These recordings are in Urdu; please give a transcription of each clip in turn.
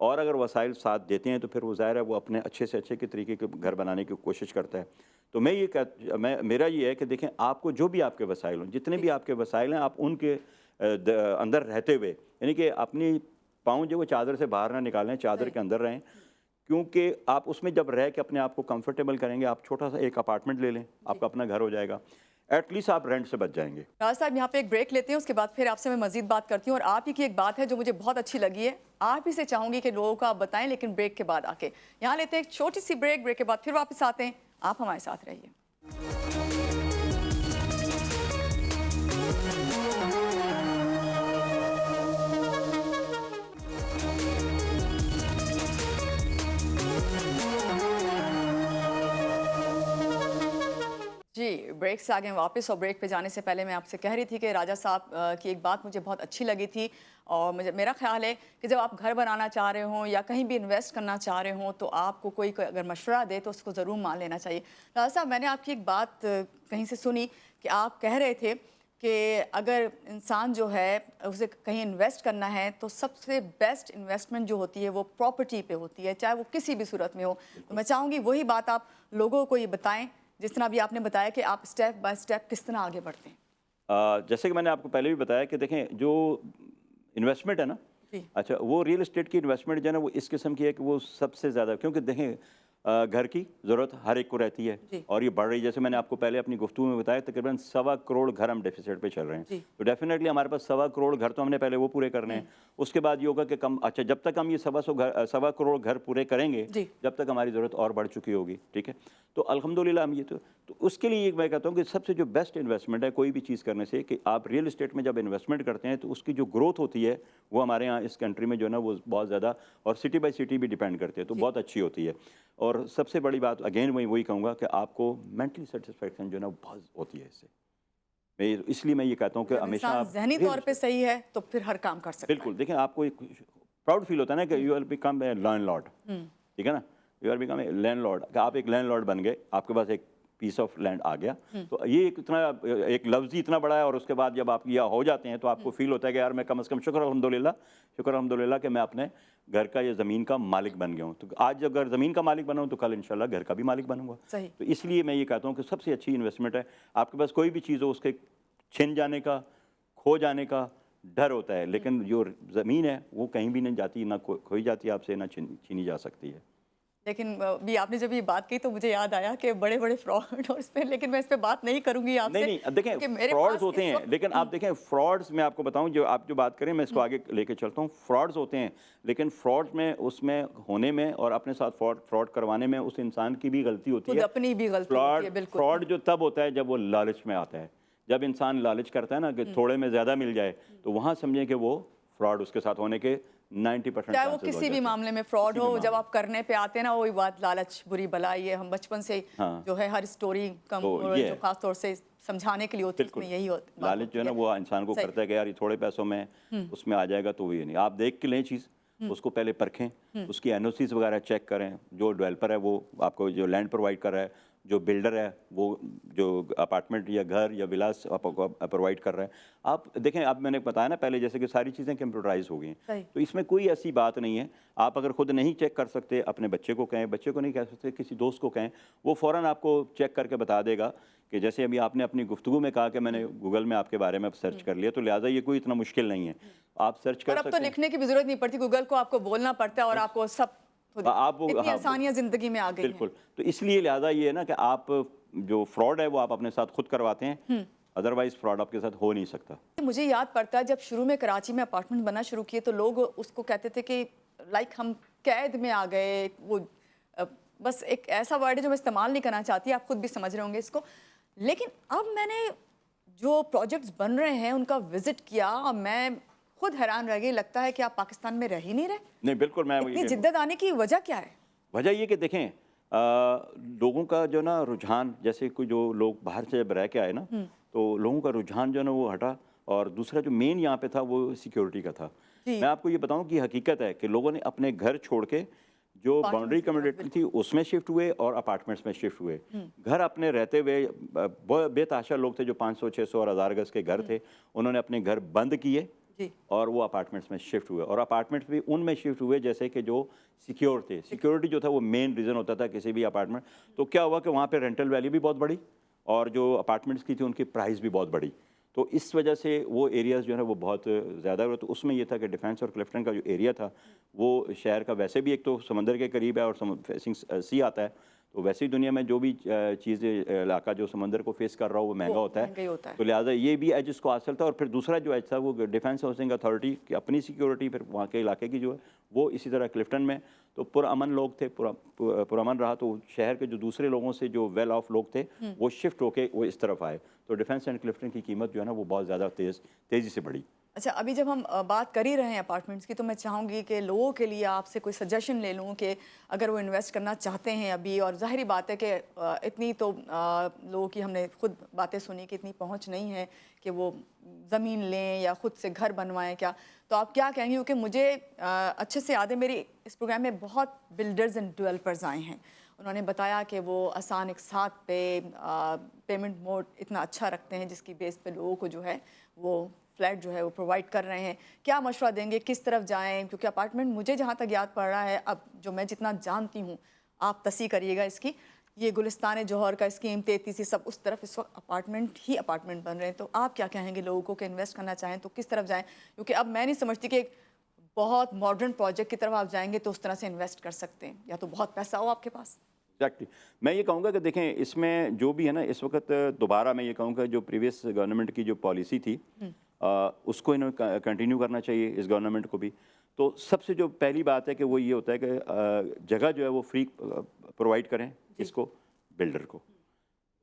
اور اگر وسائل ساتھ دیتے ہیں تو پھر وہ ظاہر ہے وہ اپنے اچھے سے اچھے کے طریقے کے گھر بنانے کی کوشش کرتا ہے. تو میرا یہ ہے کہ دیکھیں آپ کو جو بھی آپ کے وسائل ہوں، جتنے بھی آپ کے وسائل ہیں، آپ ان کے اندر رہتے ہوئے، یعنی کہ اپنی پاؤں جو وہ چادر سے باہر نہ نکالیں، چادر کے اندر رہیں، کیونکہ آپ اس میں جب رہ کے اپنے آپ کو کمفرٹیبل کریں گے، آپ چھوٹا سا ایک اپارٹمنٹ لے لیں، آپ کا اپنا گھر ہو جائے گا، ایٹ لیسٹ آپ رینٹ سے بچ جائیں گے. راز صاحب یہاں پہ ایک بریک لیتے ہیں، اس کے بعد پھر آپ سے میں مزید بات کرتی ہوں. اور آپ ہی کی ایک بات ہے جو مجھے بہت اچھی لگی ہے، آپ ہی سے چاہوں گی کہ لوگوں کو آپ بتائیں، لیکن بریک کے بعد آ کے یہاں لیتے ہیں ایک چھوٹی سی بریک. بریک کے بعد پھر واپس آتے ہیں، آپ ہمارے ساتھ رہیے. جی بریک سے آگے واپس. اور بریک پہ جانے سے پہلے میں آپ سے کہہ رہی تھی کہ راجہ صاحب کی ایک بات مجھے بہت اچھی لگی تھی، اور میرا خیال ہے کہ جب آپ گھر بنانا چاہ رہے ہوں یا کہیں بھی انویسٹ کرنا چاہ رہے ہوں تو آپ کو کوئی اگر مشورہ دے تو اس کو ضرور مان لینا چاہیے. راجہ صاحب میں نے آپ کی ایک بات کہیں سے سنی کہ آپ کہہ رہے تھے کہ اگر انسان جو ہے اسے کہیں انویسٹ کرنا ہے تو سب سے بیسٹ انویسٹمنٹ جو ہوتی ہے وہ پراپرٹی پہ ہوتی ہے، چاہے وہ کسی بھی صورت میں ہو. تو میں چاہوں گی وہی بات آپ لوگوں کو یہ بتائیں جس طرح بھی آپ نے بتایا کہ آپ اسٹیپ بائی اسٹیپ کس طرح آگے بڑھتے ہیں. جیسے کہ میں نے آپ کو پہلے بھی بتایا کہ دیکھیں جو انویسٹمنٹ ہے نا، جی. اچھا وہ ریئل اسٹیٹ کی انویسٹمنٹ جو ہے نا وہ اس قسم کی ہے کہ وہ سب سے زیادہ، کیونکہ دیکھیں گھر کی ضرورت ہر ایک کو رہتی ہے جی. اور یہ بڑھ رہی ہے. جیسے میں نے آپ کو پہلے اپنی گفتگو میں بتایا تقریباً 1.25 کروڑ گھر ہم ڈیفیسٹ پہ چل رہے ہیں. جی. تو ڈیفینیٹلی ہمارے پاس 1.25 کروڑ گھر تو ہم نے پہلے وہ پورے کرنے ہیں. اس کے بعد یہ ہوگا کہ اچھا جب تک ہم یہ 1.25 کروڑ گھر پورے کریں گے جی. جب تک ہماری ضرورت اور بڑھ چکی ہوگی. ٹھیک ہے، تو الحمدللہ ہم یہ تو اس کے لیے میں کہتا ہوں کہ سب سے جو بیسٹ انویسٹمنٹ ہے کوئی بھی چیز کرنے سے کہ آپ ریئل اسٹیٹ میں جب انویسٹمنٹ کرتے ہیں تو اس کی جو گروتھ ہوتی ہے وہ ہمارے یہاں اس کنٹری میں جو ہے نا وہ بہت زیادہ، اور سٹی بائی سٹی بھی ڈیپینڈ کرتے ہیں تو بہت اچھی ہوتی ہے. اور سب سے بڑی بات اگین میں وہی کہوں گا کہ آپ کو مینٹلی سیٹسفیکشن جو ہے نا بہت ہوتی ہے اس سے. اس لیے میں یہ کہتا ہوں کہ ہمیشہ آپ ذہنی طور پہ صحیح ہے تو پھر ہر کام کر سکتے ہیں. بالکل. دیکھیں آپ کو ایک پراؤڈ فیل ہوتا ہے نا کہ you will become a landlord. ٹھیک ہے نا، you are become a landlord, کہ آپ ایک لینڈ لارڈ بن گئے، آپ کے پاس ایک پیس آف لینڈ آ گیا. تو یہ ایک لفظ ہی اتنا بڑا ہے، اور اس کے بعد جب آپ یہ ہو جاتے ہیں تو آپ کو فیل ہوتا ہے کہ یار میں کم از کم شکر الحمدللہ کہ میں اپنے گھر کا یا زمین کا مالک بن گیا ہوں. تو آج اگر زمین کا مالک بنا ہوں تو کل انشاءاللہ گھر کا بھی مالک بنوں گا. صحیح. تو اس لیے میں یہ کہتا ہوں کہ سب سے اچھی انویسٹمنٹ ہے. آپ کے پاس کوئی بھی چیز ہو اس کے چھن جانے کا، کھو جانے کا ڈر ہوتا ہے، لیکن جو زمین ہے وہ کہیں بھی نہیں جاتی، نہ کھوئی جاتی آپ سے، نہ چھینی جا سکتی ہے. لیکن بھی آپ نے جب یہ بات کی تو مجھے یاد آیا کہ بڑے بڑے فراڈ اور اس پہ، لیکن میں اس پہ بات نہیں کروں گی آپ سے. نہیں دیکھیں فراڈز ہوتے ہیں، لیکن آپ دیکھیں فراڈز میں آپ کو بتاؤں جو آپ جو بات کریں میں اس کو آگے لے کے چلتا ہوں. فراڈز ہوتے ہیں لیکن فراڈ میں اس میں ہونے میں اور اپنے ساتھ فراڈ کروانے میں اس انسان کی بھی غلطی ہوتی ہے، خود اپنی بھی غلطی ہوتی ہے. بالکل. فراڈ جو تب ہوتا ہے جب وہ لالچ میں آتا ہے. جب انسان لالچ کرتا ہے نا کہ تھوڑے میں زیادہ مل جائے تو وہاں سمجھیں کہ وہ فراڈ اس کے ساتھ ہونے کے 90% چاہے وہ کسی بھی معاملے میں فراڈ ہو. جب آپ کرنے پہ آتے ہیں نا وہی بات لالچ بری بلا، یہ ہم بچپن سے جو ہے ہر اسٹوری کم جو خاص طور سے سمجھانے کے لیے ہوتی ہے اس میں یہی ہوتا ہے. لالچ جو ہے نا وہ انسان کو کرتا ہے کہ یار یہ تھوڑے پیسوں میں اس میں آ جائے گا تو وہ یہ نہیں. آپ دیکھ کے لیں چیز، اس کو پہلے پرکھیں، اس کی NOCs وغیرہ چیک کریں. جو ڈیولپر ہے وہ آپ کو جو لینڈ پرووائڈ کر رہا ہے، جو بلڈر ہے وہ جو اپارٹمنٹ یا گھر یا ولاس پرووائڈ کر رہا ہے. آپ دیکھیں اب میں نے بتایا نا پہلے جیسے کہ ساری چیزیں کمپیوٹرائز ہو گئی ہیں، تو اس میں کوئی ایسی بات نہیں ہے. آپ اگر خود نہیں چیک کر سکتے اپنے بچے کو کہیں، بچے کو نہیں کہہ سکتے کسی دوست کو کہیں، وہ فوراً آپ کو چیک کر کے بتا دے گا. کہ جیسے ابھی آپ نے اپنی گفتگو میں کہا کہ میں نے گوگل میں آپ کے بارے میں سرچ کر لیا، تو لہٰذا یہ کوئی اتنا مشکل نہیں ہے، آپ سرچ کر سکتے ہیں. اور اب تو لکھنے کی بھی ضرورت نہیں پڑتی، گوگل کو آپ کو بولنا پڑتا ہے اور آپ کو سب اتنی آسانیاں زندگی میں آ گئی ہیں. بالکل. تو اس لیے لہٰذا یہ ہے نا کہ آپ جو فراڈ ہے وہ آپ اپنے ساتھ خود کرواتے ہیں، ادروائز فراڈ آپ کے ساتھ ہو نہیں سکتا. مجھے یاد پڑتا ہے جب شروع میں کراچی میں اپارٹمنٹ بننا شروع کیے تو لوگ اس کو کہتے تھے کہ لائک ہم قید میں آ گئے. وہ بس ایک ایسا ورڈ ہے جو میں استعمال نہیں کرنا چاہتی، آپ خود بھی سمجھ رہے ہوں گے اس کو. لیکن اب میں نے جو پروجیکٹس بن رہے ہیں ان کا وزٹ کیا اور میں خود حیران رہ گئی. لگتا ہے کہ آپ پاکستان میں رہ ہی نہیں رہے. نہیں بالکل. میں اتنی جدت آنے کی وجہ کیا ہے؟ وجہ یہ کہ دیکھیں لوگوں کا جو نا رجحان، جیسے کوئی جو لوگ باہر سے جب رہ کے آئے نا تو لوگوں کا رجحان جو ہے نا وہ ہٹا، اور دوسرا جو مین یہاں پہ تھا وہ سیکیورٹی کا تھا. میں آپ کو یہ بتاؤں کہ حقیقت ہے کہ لوگوں نے اپنے گھر چھوڑ کے جو باؤنڈری کمیونٹی تھی اس میں شفٹ ہوئے اور اپارٹمنٹس میں شفٹ ہوئے. گھر اپنے رہتے ہوئے بے تحاشا لوگ تھے جو 500 600 اور 1000 گز کے گھر تھے، انہوں نے اپنے گھر بند کیے جی اور وہ اپارٹمنٹس میں شفٹ ہوئے, اور اپارٹمنٹس بھی ان میں شفٹ ہوئے جیسے کہ جو سیکیور تھے. سیکیورٹی جو تھا وہ مین ریزن ہوتا تھا کسی بھی اپارٹمنٹ. تو کیا ہوا کہ وہاں پہ رینٹل ویلیو بھی بہت بڑھی اور جو اپارٹمنٹس کی تھی ان کی پرائز بھی بہت بڑھی. تو اس وجہ سے وہ ایریاز جو ہے وہ بہت زیادہ ہوئے. تو اس میں یہ تھا کہ ڈیفینس اور کلفٹن کا جو ایریا تھا وہ شہر کا ویسے بھی ایک تو سمندر کے قریب ہے اور فیسنگ سی آتا ہے, تو ویسے ہی دنیا میں جو بھی چیزیں علاقہ جو سمندر کو فیس کر رہا ہو وہ مہنگا ہوتا ہے, تو لہٰذا یہ بھی ایج اس کو حاصل تھا. اور پھر دوسرا جو ایج تھا وہ ڈیفینس ہاؤسنگ اتھارٹی کی اپنی سیکیورٹی, پھر وہاں کے علاقے کی جو ہے وہ اسی طرح کلفٹن میں تو پرامن لوگ تھے, پرامن رہا. تو شہر کے جو دوسرے لوگوں سے جو ویل آف لوگ تھے وہ شفٹ ہو کے وہ اس طرف آئے. تو ڈیفینس اینڈ کلفٹن کی قیمت جو ہے نا وہ بہت زیادہ تیزی سے بڑھی. اچھا, ابھی جب ہم بات کر ہی رہے ہیں اپارٹمنٹس کی تو میں چاہوں گی کہ لوگوں کے لیے آپ سے کوئی سجیشن لے لوں کہ اگر وہ انویسٹ کرنا چاہتے ہیں ابھی, اور ظاہری بات ہے کہ اتنی تو لوگوں کی ہم نے خود باتیں سنی کہ اتنی پہنچ نہیں ہے کہ وہ زمین لیں یا خود سے گھر بنوائیں کیا, تو آپ کیا کہیں گے؟ کیونکہ مجھے اچھے سے یاد ہے میری اس پروگرام میں بہت بلڈرز اینڈ ڈیولپرز آئے ہیں, انہوں نے بتایا کہ وہ آسان ایک ساتھ پہ پیمنٹ موڈ اتنا اچھا رکھتے ہیں جس کی بیس پہ لوگوں کو جو ہے وہ فلیٹ جو ہے وہ پرووائڈ کر رہے ہیں. کیا مشورہ دیں گے, کس طرف جائیں؟ کیونکہ اپارٹمنٹ مجھے جہاں تک یاد پڑ رہا ہے, اب جو میں جتنا جانتی ہوں آپ تصحیح کریے گا اس کی, یہ گلستان جوہر کا اسکیم 33 سب اس طرف اس وقت اپارٹمنٹ بن رہے ہیں. تو آپ کیا کہیں گے لوگوں کو کہ انویسٹ کرنا چاہیں تو کس طرف جائیں؟ کیونکہ اب میں نہیں سمجھتی کہ ایک بہت ماڈرن پروجیکٹ کی طرف آپ جائیں گے تو اس طرح سے انویسٹ کر سکتے ہیں, یا تو بہت پیسہ ہو آپ کے پاس. ایگزیکٹلی, میں یہ کہوں گا کہ دیکھیں اس میں جو بھی ہے نا اس وقت دوبارہ میں یہ کہوں گا جو پریویس گورنمنٹ کی جو پالیسی تھی اس کو انہوں کنٹینیو کرنا چاہیے اس گورنمنٹ کو بھی. تو سب سے جو پہلی بات ہے کہ وہ یہ ہوتا ہے کہ جگہ جو ہے وہ فری پرووائڈ کریں اس کو بلڈر کو,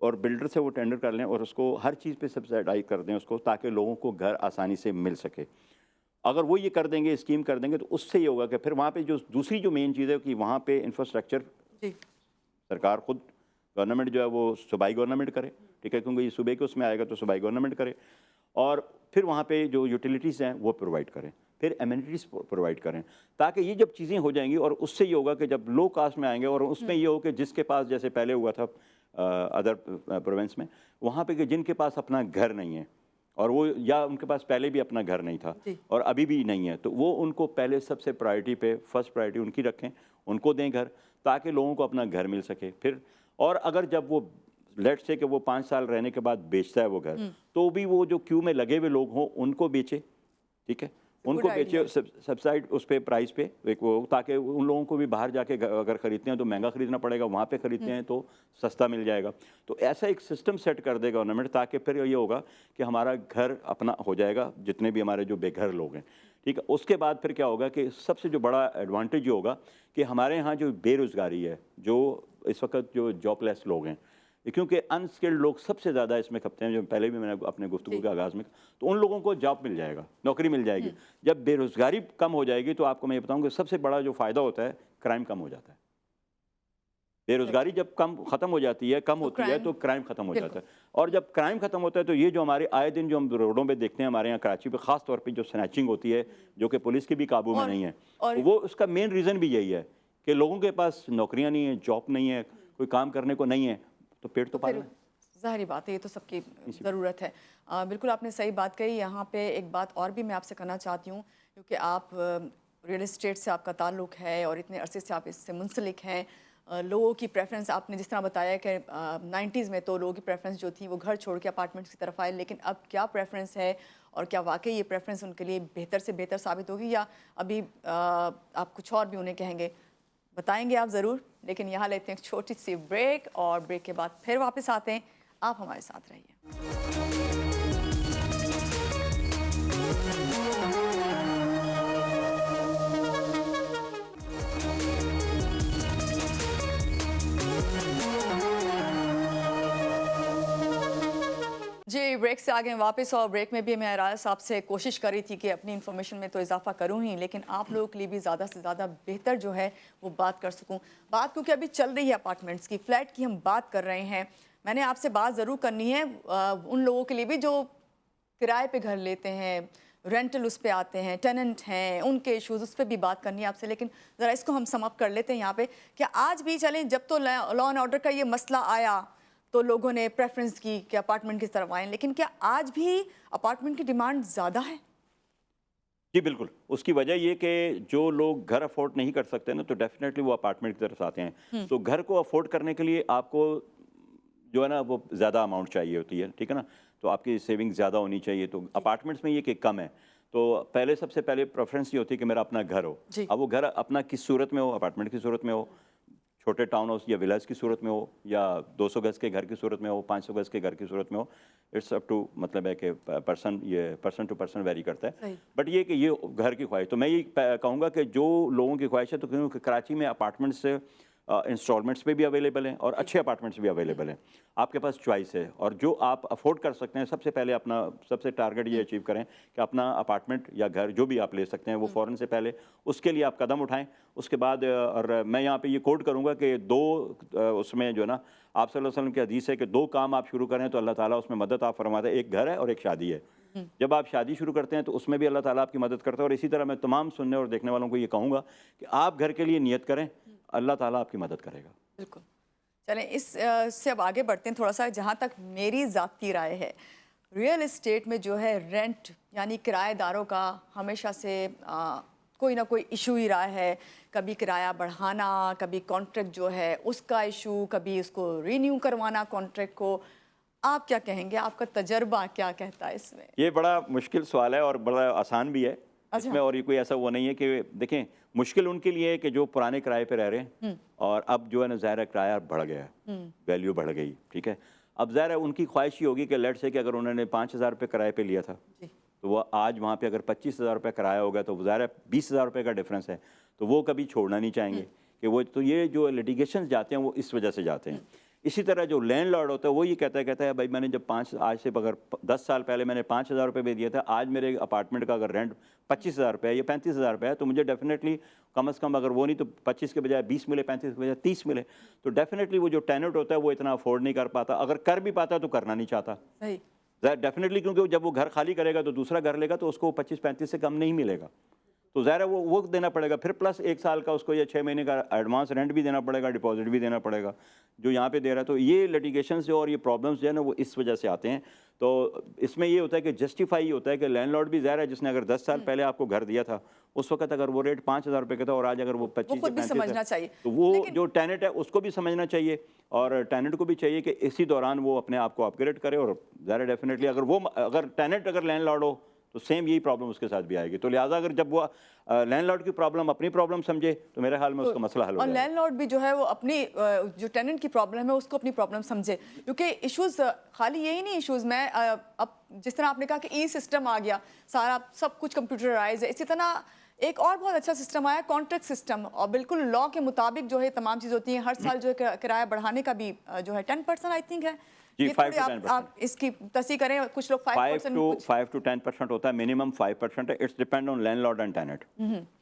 اور بلڈر سے وہ ٹینڈر کر لیں اور اس کو ہر چیز پہ سبسڈائز کر دیں اس کو, تاکہ لوگوں کو گھر آسانی سے مل سکے. اگر وہ یہ کر دیں گے, اسکیم کر دیں گے, تو اس سے یہ ہوگا کہ پھر وہاں پہ جو دوسری جو مین چیز ہے کہ وہاں پہ انفراسٹرکچر سرکار خود گورنمنٹ جو ہے وہ صوبائی گورنمنٹ کرے, ٹھیک ہے, کیونکہ یہ صوبے کے اس میں آئے گا تو صوبائی گورنمنٹ کرے, اور پھر وہاں پہ جو یوٹیلیٹیز ہیں وہ پرووائڈ کریں, پھر ایمینٹیز پرووائڈ کریں, تاکہ یہ جب چیزیں ہو جائیں گی اور اس سے یہ ہوگا کہ جب لو کاسٹ میں آئیں گے اور اس میں یہ ہو کہ جس کے پاس جیسے پہلے ہوا تھا ادر پروونس میں وہاں پہ کہ جن کے پاس اپنا گھر نہیں ہے اور وہ یا ان کے پاس پہلے بھی اپنا گھر نہیں تھا اور ابھی بھی نہیں ہے, تو وہ ان کو پہلے سب سے پرائرٹی پہ فرسٹ پرائرٹی ان کی رکھیں, ان کو دیں گھر, تاکہ لوگوں کو اپنا گھر مل سکے. پھر اور اگر جب وہ لیٹ سے کہ وہ 5 سال رہنے کے بعد بیچتا ہے وہ گھر, تو بھی وہ جو کیو میں لگے ہوئے لوگ ہوں ان کو بیچے, ٹھیک ہے, ان کو بیچے سبسائڈ اس پہ پرائز پہ وہ, تاکہ ان لوگوں کو بھی باہر جا کے اگر خریدتے ہیں تو مہنگا خریدنا پڑے گا, وہاں پہ خریدتے ہیں تو سستا مل جائے گا. تو ایسا ایک سسٹم سیٹ کر دے گورنمنٹ, تاکہ پھر یہ ہوگا کہ ہمارا گھر اپنا ہو جائے گا جتنے بھی ہمارے جو بے گھر لوگ ہیں, ٹھیک ہے. اس کے بعد پھر کیا ہوگا کہ سب سے جو بڑا ایڈوانٹیج یہ ہوگا کہ ہمارے ہاں جو بے روزگاری ہے, جو اس وقت جو جاب لیس لوگ ہیں, کیونکہ انسکلڈ لوگ سب سے زیادہ اس میں کھپتے ہیں, جو پہلے بھی میں نے اپنے گفتگو کے آغاز میں, تو ان لوگوں کو جاب مل جائے گا, نوکری مل جائے گی. جب بے روزگاری کم ہو جائے گی تو آپ کو میں یہ بتاؤں کہ سب سے بڑا جو فائدہ ہوتا ہے کرائم کم ہو جاتا ہے. بے روزگاری جب ختم ہو جاتی ہے, کم ہوتی ہے, تو کرائم ختم ہو جاتا ہے. اور جب کرائم ختم ہوتا ہے تو یہ جو ہمارے آئے دن جو ہم روڈوں پہ دیکھتے ہیں ہمارے یہاں کراچی پہ خاص طور پہ جو سنیچنگ ہوتی ہے جو کہ پولیس کے بھی قابو میں نہیں ہے, وہ اس کا مین ریزن بھی یہی ہے کہ لوگوں کے پاس نوکریاں نہیں ہیں, جاب نہیں ہے, کوئی کام کرنے کو نہیں ہے, تو پیٹ تو پالنا ہے. ظاہری بات ہے, یہ تو سب کی ضرورت ہے. بالکل آپ نے صحیح بات کہی. یہاں پہ ایک بات اور بھی میں آپ سے کرنا چاہتی ہوں, کیونکہ آپ ریئل اسٹیٹ سے آپ کا تعلق ہے اور اتنے عرصے سے آپ اس سے منسلک ہیں. لوگوں کی پریفرنس آپ نے جس طرح بتایا کہ 90s میں تو لوگوں کی پریفرنس جو تھی وہ گھر چھوڑ کے اپارٹمنٹس کی طرف آئے, لیکن اب کیا پریفرنس ہے اور کیا واقعی یہ پریفرنس ان کے لیے بہتر سے بہتر ثابت ہوگی, یا ابھی آپ کچھ اور بھی انہیں کہیں گے؟ بتائیں گے آپ ضرور, لیکن یہاں لیتے ہیں ایک چھوٹی سی بریک, اور بریک کے بعد پھر واپس آتے ہیں. آپ ہمارے ساتھ رہیے. جی, بریک سے آگے واپس, اور بریک میں بھی میں رایا صاحب سے کوشش کر رہی تھی کہ اپنی انفارمیشن میں تو اضافہ کروں ہی, لیکن آپ لوگوں کے لیے بھی زیادہ سے زیادہ بہتر جو ہے وہ بات کر سکوں. بات کیونکہ ابھی چل رہی ہے اپارٹمنٹس کی, فلیٹ کی ہم بات کر رہے ہیں. میں نے آپ سے بات ضرور کرنی ہے ان لوگوں کے لیے بھی جو کرائے پہ گھر لیتے ہیں, رینٹل اس پہ آتے ہیں, ٹیننٹ ہیں, ان کے ایشوز اس پہ بھی بات کرنی ہے آپ سے. لیکن ذرا اس کو ہم سم اپ کر لیتے ہیں یہاں پہ کہ آج بھی چلیں, جب تو لا اینڈ آرڈر کا یہ مسئلہ آیا تو لوگوں نے پریفرنس کی کہ اپارٹمنٹ کی طرف آئیں, لیکن کیا آج بھی اپارٹمنٹ کی ڈیمانڈ زیادہ ہے؟ جی بالکل. اس کی وجہ یہ کہ جو لوگ گھر افورڈ نہیں کر سکتے نا تو ڈیفینیٹلی وہ اپارٹمنٹ کی طرف آتے ہیں. تو گھر کو افورڈ کرنے کے لیے آپ کو جو ہے نا وہ زیادہ اماؤنٹ چاہیے ہوتی ہے, ٹھیک ہے نا, تو آپ کی سیونگ زیادہ ہونی چاہیے. تو اپارٹمنٹس میں یہ کہ کم ہے. تو پہلے سب سے پہلے پریفرنس یہ ہوتی ہے کہ میرا اپنا گھر ہو. اب وہ گھر اپنا کس صورت میں ہو, اپارٹمنٹ کی صورت میں ہو, چھوٹے ٹاؤن ہاؤس یا ولاز کی صورت میں ہو, یا 200 گز کے گھر کی صورت میں ہو, 500 گز کے گھر کی صورت میں ہو. اٹس اپ ٹو, مطلب ہے کہ پرسن ٹو پرسن ویری کرتا ہے. بٹ یہ کہ یہ گھر کی خواہش, تو میں یہ کہوں گا کہ جو لوگوں کی خواہش ہے, تو کیونکہ کراچی میں اپارٹمنٹس انسٹالمنٹس پہ بھی اویلیبل ہیں اور اچھے اپارٹمنٹس بھی اویلیبل ہیں. آپ کے پاس چوائس ہے, اور جو آپ افورڈ کر سکتے ہیں سب سے پہلے اپنا سب سے ٹارگٹ یہ اچیو کریں کہ اپنا اپارٹمنٹ یا گھر جو بھی آپ لے سکتے ہیں وہ فوراً سے پہلے اس کے لیے آپ قدم اٹھائیں. اس کے بعد, اور میں یہاں پہ یہ کوٹ کروں گا کہ اس میں جو ہے نا آپ صلی اللہ علیہ وسلم کی حدیث ہے کہ 2 کام آپ شروع کریں تو اللہ تعالیٰ اس میں مدد آپ فرماتا ہے. ایک گھر ہے اور ایک شادی ہے. جب آپ شادی شروع کرتے ہیں تو اس میں بھی اللہ تعالیٰ آپ کی مدد کرتا ہے. اور اسی طرح میں تمام سننے اور دیکھنے والوں کو یہ کہوں گا کہ آپ گھر کے لیے نیت کریں, اللہ تعالیٰ آپ کی مدد کرے گا. بالکل. چلیں اس سے اب آگے بڑھتے ہیں تھوڑا سا. جہاں تک میری ذاتی رائے ہے, ریئل اسٹیٹ میں جو ہے رینٹ یعنی کرایہ داروں کا ہمیشہ سے کوئی نہ کوئی ایشو ہی رہا ہے. کبھی کرایہ بڑھانا, کبھی کانٹریکٹ جو ہے اس کا ایشو, کبھی اس کو رینیو کروانا کانٹریکٹ کو. آپ کیا کہیں گے, آپ کا تجربہ کیا کہتا ہے اس میں؟ یہ بڑا مشکل سوال ہے اور بڑا آسان بھی ہے اس میں, اور یہ کوئی ایسا وہ نہیں ہے کہ دیکھیں مشکل ان کے لیے ہے کہ جو پرانے کرائے پہ رہ رہے ہیں اور اب جو ہے نا ظاہر ہے کرایہ بڑھ گیا ہے, ویلیو بڑھ گئی, ٹھیک ہے. اب ظاہر ہے ان کی خواہش یہ ہوگی کہ لیٹ سے کہ اگر انہوں نے 5,000 روپے کرائے پہ لیا تھا تو وہ آج وہاں پہ اگر 25,000 روپے کرایہ ہوگا تو ظاہر ہے 20,000 روپے کا ڈفرینس ہے, تو وہ کبھی چھوڑنا نہیں چاہیں گے کہ وہ, تو یہ جو لیٹیگیشنز جاتے ہیں وہ اس وجہ سے جاتے ہیں. اسی طرح جو لینڈ لارڈ ہوتا ہے وہ یہ کہتا ہے بھائی میں نے جب آج سے اگر 10 سال پہلے میں نے 5,000 روپے بھی دیا تھا, آج میرے اپارٹمنٹ کا اگر رینٹ 25,000 روپے یا 35,000 روپے ہے, تو مجھے ڈیفینیٹلی کم از کم اگر وہ نہیں تو 25 کے بجائے 20 ملے, 35 کے بجائے 30 ملے. تو ڈیفینیٹلی وہ جو ٹیننٹ ہوتا ہے وہ اتنا افورڈ نہیں کر پاتا, اگر کر بھی پاتا تو کرنا نہیں چاہتا. ڈیفینیٹلی کیونکہ جب وہ گھر خالی کرے گا تو دوسرا گھر لے گا تو اس کو 25-35 سے کم نہیں ملے گا. تو ظاہر ہے وہ دینا پڑے گا, پھر پلس 1 سال کا اس کو یا 6 مہینے کا ایڈوانس رینٹ بھی دینا پڑے گا, ڈپازٹ بھی دینا پڑے گا جو یہاں پہ دے رہا ہے. تو یہ لیٹیگیشنز جو اور یہ پرابلمس جو ہے نا وہ اس وجہ سے آتے ہیں. تو اس میں یہ ہوتا ہے کہ جسٹیفائی ہوتا ہے کہ لینڈ لارڈ بھی ظاہر ہے جس نے اگر 10 سال پہلے آپ کو گھر دیا تھا اس وقت اگر وہ ریٹ 5,000 روپے کا تھا اور آج اگر وہ 25 ہے تو وہ جو ٹیننٹ ہے اس کو بھی سمجھنا چاہیے, اور ٹیننٹ کو بھی چاہیے کہ اسی دوران وہ اپنے آپ کو اپ گریڈ کرے. اور ظاہر ہے ڈیفینیٹلی اگر ٹیننٹ اگر لینڈ لارڈ ہو تو سیم یہی پرابلم اس کے ساتھ بھی آئے گی. تو لہٰذا اگر جب وہ لینڈ لارڈ کی پرابلم اپنی پرابلم سمجھے تو میرے خیال میں اس کا مسئلہ حل ہو اور جائے گا. لینڈ لارڈ بھی جو ہے وہ اپنی جو ٹیننٹ کی پرابلم ہے اس کو اپنی پرابلم سمجھے, کیونکہ ایشوز خالی یہی نہیں ایشوز میں اب جس طرح آپ نے کہا کہ ای سسٹم آ گیا, سارا سب کچھ کمپیوٹرائز ہے, اسی طرح ایک اور بہت اچھا سسٹم آیا کانٹریکٹ سسٹم, اور بالکل لا کے مطابق جو ہے تمام چیز ہوتی ہیں. ہر سال جو ہے کرایہ بڑھانے کا بھی جو ہے 10% آئی تھنک ہے. جی, یہ تھوڑی آپ اس کی تصحیح کریں. کچھ لوگ 5 to 10% ہوتا ہے, منیمم 5% ہے. It's depend on landlord and tenant,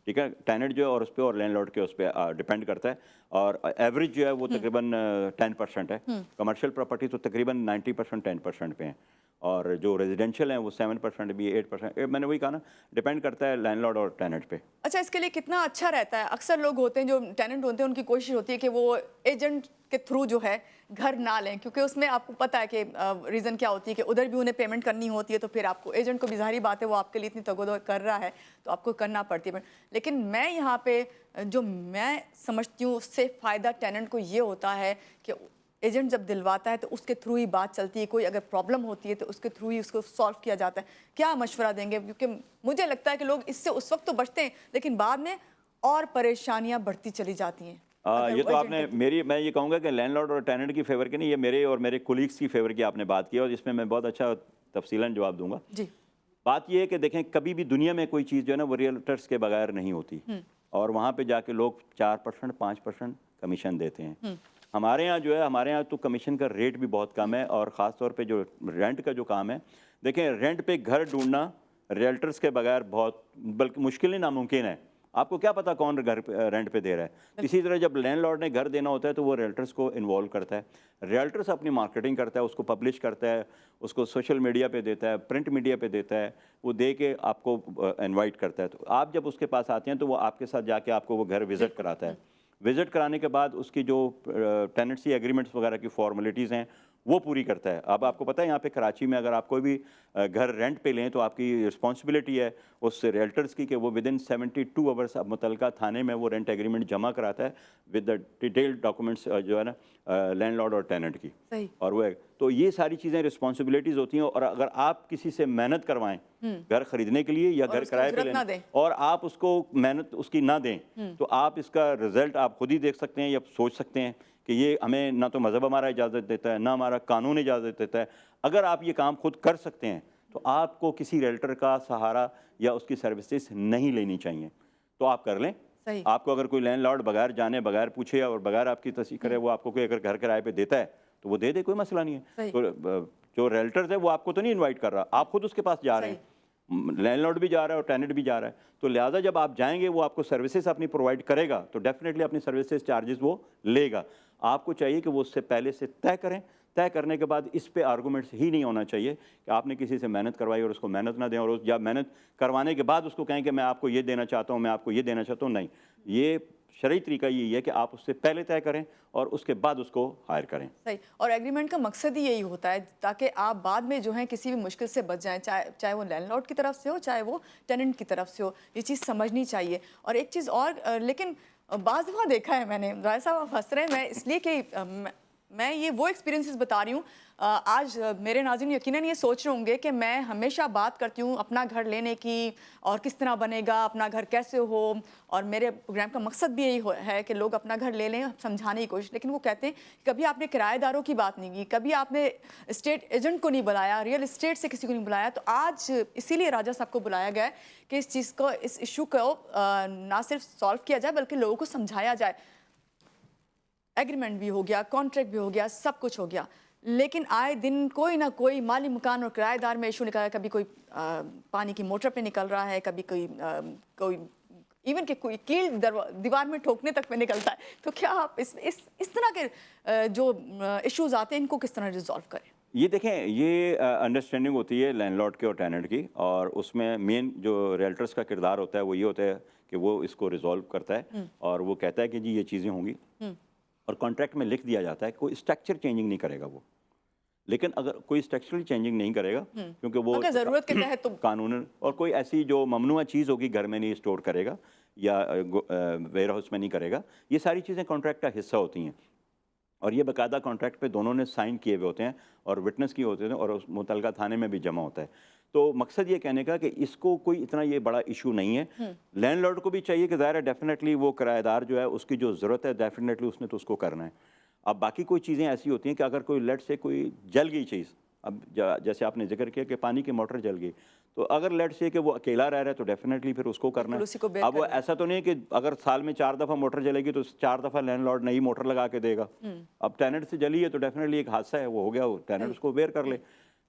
ٹھیک ہے. ٹیننٹ جو ہے اور اس پہ اور لینڈ لارڈ کے اس پہ ڈیپینڈ کرتا ہے, اور ایوریج جو ہے وہ تقریباً 10% ہے. کمرشل پراپرٹی تو تقریباً 90% 10% پہ ہیں, اور جو ریزیڈینشیل ہیں وہ 7% بھی 8%. میں نے وہی کہا نا, ڈیپینڈ کرتا ہے لینڈ لارڈ اور ٹیننٹ پہ. اچھا, اس کے لیے کتنا اچھا رہتا ہے. اکثر لوگ ہوتے ہیں جو ٹیننٹ ہوتے ہیں ان کی کوشش ہوتی ہے کہ وہ ایجنٹ کے تھرو جو ہے گھر نہ لیں, کیونکہ اس میں آپ کو پتہ ہے کہ ریزن کیا ہوتی ہے کہ ادھر بھی انہیں پیمنٹ کرنی ہوتی ہے, تو پھر آپ کو ایجنٹ کو بھی ظاہری بات ہے وہ آپ کے لیے اتنی تگودو کر رہا ہے تو آپ کو کرنا پڑتی ہے. لیکن میں یہاں پہ جو میں سمجھتی ہوں اس سے فائدہ ٹیننٹ کو یہ ہوتا ہے کہ ایجنٹ جب دلواتا ہے تو اس کے تھرو ہی بات چلتی ہے, کوئی اگر پرابلم ہوتی ہے تو اس کے تھرو ہی اس کو سالو کیا جاتا ہے. کیا مشورہ دیں گے, کیونکہ مجھے لگتا ہے کہ لوگ اس سے اس وقت تو بچتے ہیں لیکن بعد میں اور پریشانیاں بڑھتی چلی جاتی ہیں. یہ تو آپ نے میں یہ کہوں گا کہ لینڈ لارڈ اور ٹیننٹ کی فیور کی نہیں, یہ میرے اور میرے کولیگس کی فیور کی آپ نے بات کی, اور اس میں میں بہت اچھا تفصیلاً جواب دوں گا. جی, بات یہ ہے کہ دیکھیں کبھی بھی دنیا میں کوئی چیز جو ہے نا وہ ریئلٹرس کے بغیر نہیں ہوتی, اور وہاں پہ جا کے لوگ 4% 5% کمیشن دیتے ہیں. ہمارے یہاں جو ہے, ہمارے یہاں تو کمیشن کا ریٹ بھی بہت کم ہے, اور خاص طور پہ جو رینٹ کا جو کام ہے, دیکھیں رینٹ پہ گھر ڈھونڈنا ریئلٹرس کے بغیر بہت بلکہ مشکل ہی ناممکن ہے. آپ کو کیا پتا کون گھر رینٹ پہ دے رہا ہے. اسی طرح جب لینڈ لارڈ نے گھر دینا ہوتا ہے تو وہ ریئلٹرس کو انوالو کرتا ہے, ریئلٹرس اپنی مارکیٹنگ کرتا ہے, اس کو پبلش کرتا ہے, اس کو سوشل میڈیا پہ دیتا ہے, پرنٹ میڈیا پہ دیتا ہے, وہ دے کے آپ کو انوائٹ کرتا ہے. تو آپ جب اس کے پاس آتے ہیں تو وہ آپ کے ساتھ جا کے آپ کو وہ گھر وزٹ کراتا ہے. وزٹ کرانے کے بعد اس کی جو ٹیننٹسی ایگریمنٹس وغیرہ کی فارمیلٹیز ہیں وہ پوری کرتا ہے. اب آپ کو پتہ ہے یہاں پہ کراچی میں اگر آپ کوئی بھی گھر رینٹ پہ لیں تو آپ کی رسپانسبلٹی ہے اس ریلٹرس کی کہ وہ ودن 72 آورس اب متعلقہ تھانے میں وہ رینٹ ایگریمنٹ جمع کراتا ہے ود دا ڈیٹیلڈ ڈاکومنٹس جو ہے نا لینڈ لارڈ اور ٹیننٹ کی. صحیح. اور وہ تو یہ ساری چیزیں رسپانسبلٹیز ہوتی ہیں. اور اگر آپ کسی سے محنت کروائیں گھر خریدنے کے لیے یا گھر کرائے پہ لینے اور آپ اس کو محنت اس کی نہ دیں تو آپ اس کا رزلٹ آپ خود ہی دیکھ سکتے ہیں یا سوچ سکتے ہیں کہ یہ ہمیں نہ تو مذہب ہمارا اجازت دیتا ہے نہ ہمارا قانون اجازت دیتا ہے. اگر آپ یہ کام خود کر سکتے ہیں تو آپ کو کسی ریلٹر کا سہارا یا اس کی سروسز نہیں لینی چاہیے. تو آپ کر لیں. آپ کو اگر کوئی لینڈ لارڈ بغیر جانے بغیر پوچھے اور بغیر آپ کی تصدیق کرے وہ آپ کو کوئی اگر گھر کرائے پہ دیتا ہے تو وہ دے دے, کوئی مسئلہ نہیں ہے. تو جو ریلٹرز ہے وہ آپ کو تو نہیں انوائٹ کر رہا, آپ خود اس کے پاس جا رہے ہیں. لینڈ لارڈ بھی جا رہا ہے اور ٹیننٹ بھی جا رہا ہے. تو لہٰذا جب آپ جائیں گے وہ آپ کو سروسز اپنی پرووائڈ کرے گا تو ڈیفینیٹلی اپنی سروسز چارجز وہ لے گا. آپ کو چاہیے کہ وہ اس سے پہلے سے طے کریں. طے کرنے کے بعد اس پہ آرگومنٹس ہی نہیں ہونا چاہیے کہ آپ نے کسی سے محنت کروائی اور اس کو محنت نہ دیں اور جب محنت کروانے کے بعد اس کو کہیں کہ میں آپ کو یہ دینا چاہتا ہوں میں آپ کو یہ دینا چاہتا ہوں. نہیں, یہ شرعی طریقہ یہی ہے کہ آپ اس سے پہلے طے کریں اور اس کے بعد اس کو ہائر کریں. صحیح. اور ایگریمنٹ کا مقصد ہی یہی ہوتا ہے تاکہ آپ بعد میں جو ہے کسی بھی مشکل سے بچ جائیں, چاہے وہ لینڈ لارڈ کی طرف سے ہو چاہے وہ ٹیننٹ کی طرف سے ہو. یہ چیز سمجھنی چاہیے. اور ایک چیز اور لیکن بعض دفعہ دیکھا ہے میں نے, راجہ صاحب آپ ہنس رہے ہیں, میں اس لیے کہ میں یہ وہ ایکسپیرینسز بتا رہی ہوں. آج میرے ناظرین یقیناً یہ سوچ رہے ہوں گے کہ میں ہمیشہ بات کرتی ہوں اپنا گھر لینے کی اور کس طرح بنے گا, اپنا گھر کیسے ہو, اور میرے پروگرام کا مقصد بھی یہی ہے کہ لوگ اپنا گھر لے لیں, سمجھانے کی کوشش. لیکن وہ کہتے ہیں کبھی آپ نے کرایہ داروں کی بات نہیں کی, کبھی آپ نے اسٹیٹ ایجنٹ کو نہیں بلایا, ریئل اسٹیٹ سے کسی کو نہیں بلایا. تو آج اسی لیے راجہ صاحب کو بلایا گیا ہے کہ اس چیز کو, اس ایشو کو نہ صرف سالو کیا جائے بلکہ لوگوں کو سمجھایا جائے. ایگریمنٹ بھی ہو گیا, کانٹریکٹ بھی ہو گیا, سب کچھ ہو گیا, لیکن آئے دن کوئی نہ کوئی مالی مکان اور کرایہ دار میں ایشو نکل رہا ہے. کبھی کوئی پانی کی موٹر پہ نکل رہا ہے, کبھی کوئی ایون کہ کوئی کیل دیوار میں ٹھوکنے تک پہ نکلتا ہے. تو کیا آپ اس طرح کے جو ایشوز آتے ہیں ان کو کس طرح ریزالو کریں؟ یہ دیکھیں, یہ انڈرسٹینڈنگ ہوتی ہے لینڈ لارڈ کی اور ٹیننٹ کی, اور اس میں مین جو ریلٹرس کا کردار ہوتا ہے وہ یہ ہوتا ہے کہ وہ اس کو ریزالو کرتا ہے اور وہ کہتا ہے کہ جی یہ چیزیں ہوں گی اور کانٹریکٹ میں لکھ دیا جاتا ہے کوئی اسٹرکچر چینجنگ نہیں کرے گا وہ. لیکن اگر کوئی اسٹرکچرل چینجنگ نہیں کرے گا کیونکہ وہ ضرورت کے تحت قانون اور کوئی ایسی جو ممنوع چیز ہوگی گھر میں نہیں اسٹور کرے گا یا ویئر ہاؤس میں نہیں کرے گا, یہ ساری چیزیں کانٹریکٹ کا حصہ ہوتی ہیں اور یہ باقاعدہ کانٹریکٹ پہ دونوں نے سائن کیے ہوئے ہوتے ہیں اور وٹنس کیے ہوتے ہیں اور اس متعلقہ تھانے میں بھی جمع ہوتا ہے. تو مقصد یہ کہنے کا کہ اس کو کوئی اتنا یہ بڑا ایشو نہیں ہے. لینڈ لارڈ کو بھی چاہیے کہ ظاہر ہے ڈیفینیٹلی وہ کرایہ دار جو ہے اس کی جو ضرورت ہے ڈیفینیٹلی اس نے تو اس کو کرنا ہے. اب باقی کوئی چیزیں ایسی ہوتی ہیں کہ اگر کوئی لیٹ سے کوئی جل گئی چیز, اب جیسے آپ نے ذکر کیا کہ پانی کی موٹر جل گئی, تو اگر لیٹ سے کہ وہ اکیلا رہ رہا ہے تو ڈیفینیٹلی پھر اس کو کرنا ہے. اب وہ ایسا تو نہیں ہے کہ اگر سال میں 4 دفعہ موٹر جلے گی تو 4 دفعہ لینڈ لارڈ نئی موٹر لگا کے دے گا. اب ٹیننٹ سے جلی ہے تو ڈیفینیٹلی ایک حادثہ ہے, وہ ہو گیا, وہ ٹیننٹ اس کو ویئر کر لے,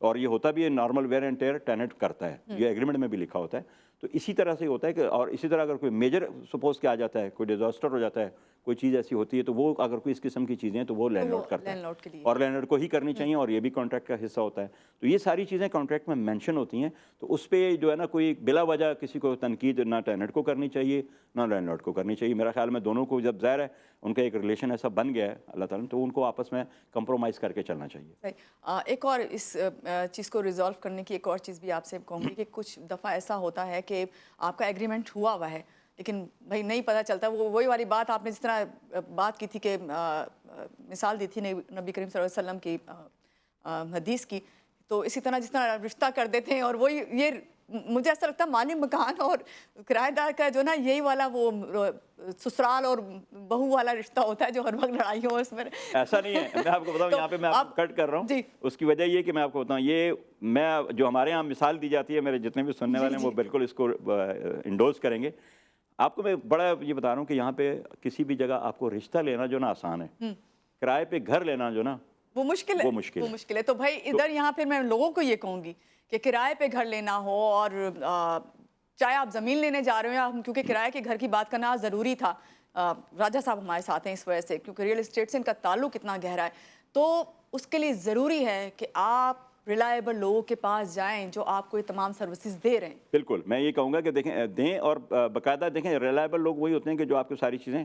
اور یہ ہوتا بھی ہے normal where and tear tenant کرتا ہے, یہ ایگریمنٹ میں بھی لکھا ہوتا ہے. تو اسی طرح سے ہوتا ہے کہ, اور اسی طرح اگر کوئی میجر سپوز کیا جاتا ہے, کوئی ڈیزاسٹر ہو جاتا ہے, کوئی چیز ایسی ہوتی ہے تو وہ اگر کوئی اس قسم کی چیزیں تو وہ لینڈ لارڈ کرتا ہے اور لینڈ لارڈ کو ہی کرنی چاہیے اور یہ بھی کانٹریکٹ کا حصہ ہوتا ہے. تو یہ ساری چیزیں کانٹریکٹ میں مینشن ہوتی ہیں. تو اس پہ جو ہے نا کوئی بلا وجہ کسی کو تنقید نہ ٹیننٹ کو کرنی چاہیے نہ لینڈ لارڈ کو کرنی چاہیے. میرا خیال میں دونوں کو جب ظاہر ہے ان کا ایک ریلیشن ایسا بن گیا ہے اللہ تعالیٰ نے, تو ان کو آپس میں کمپرومائز کر کے چلنا چاہیے. ایک اور اس چیز کو ریزالو کرنے کی ایک اور چیز بھی آپ سے کہوں گی کہ کچھ دفعہ ایسا ہوتا ہے کہ آپ کا ایگریمنٹ ہوا ہے لیکن بھائی نہیں پتہ چلتا. وہی والی بات آپ نے جس طرح بات کی تھی کہ مثال دی تھی نبی کریم صلی اللہ علیہ وسلم کی حدیث کی, تو اسی طرح جس طرح رشتہ کر دیتے ہیں, اور وہی یہ مجھے ایسا لگتا ہے مالی مکان اور کرایہ دار کا جو نا یہی والا وہ سسرال اور بہو والا رشتہ ہوتا ہے جو ہر وقت لڑائی ہو اس میں. ایسا نہیں ہے, میں آپ کو بتاؤں یہاں پہ میں آپ کٹ کر رہا ہوں. اس کی وجہ یہ کہ میں آپ کو بتاؤں, یہ میں جو ہمارے یہاں مثال دی جاتی ہے, میرے جتنے بھی سننے والے ہیں وہ بالکل اس کو انڈورس کریں گے. آپ کو میں بڑا یہ بتا رہا ہوں کہ یہاں پہ کسی بھی جگہ آپ کو رشتہ لینا جو نا آسان ہے, کرائے پہ گھر لینا جو نا وہ مشکل ہے. تو بھائی ادھر یہاں پھر میں لوگوں کو یہ کہوں گی کہ کرائے پہ گھر لینا ہو, اور چاہے آپ زمین لینے جا رہے ہو, کیونکہ کرائے کے گھر کی بات کرنا ضروری تھا. راجہ صاحب ہمارے ساتھ ہیں اس وجہ سے کیونکہ ریئل اسٹیٹ سے ان کا تعلق اتنا گہرا ہے. تو اس کے لیے ضروری ہے کہ آپ ریلائبل لوگوں کے پاس جائیں جو آپ کو یہ تمام سروسز دے رہے ہیں. بالکل, میں یہ کہوں گا کہ دیکھیں دیں, اور باقاعدہ دیکھیں ریلائبل لوگ وہی ہوتے ہیں کہ جو آپ کو ساری چیزیں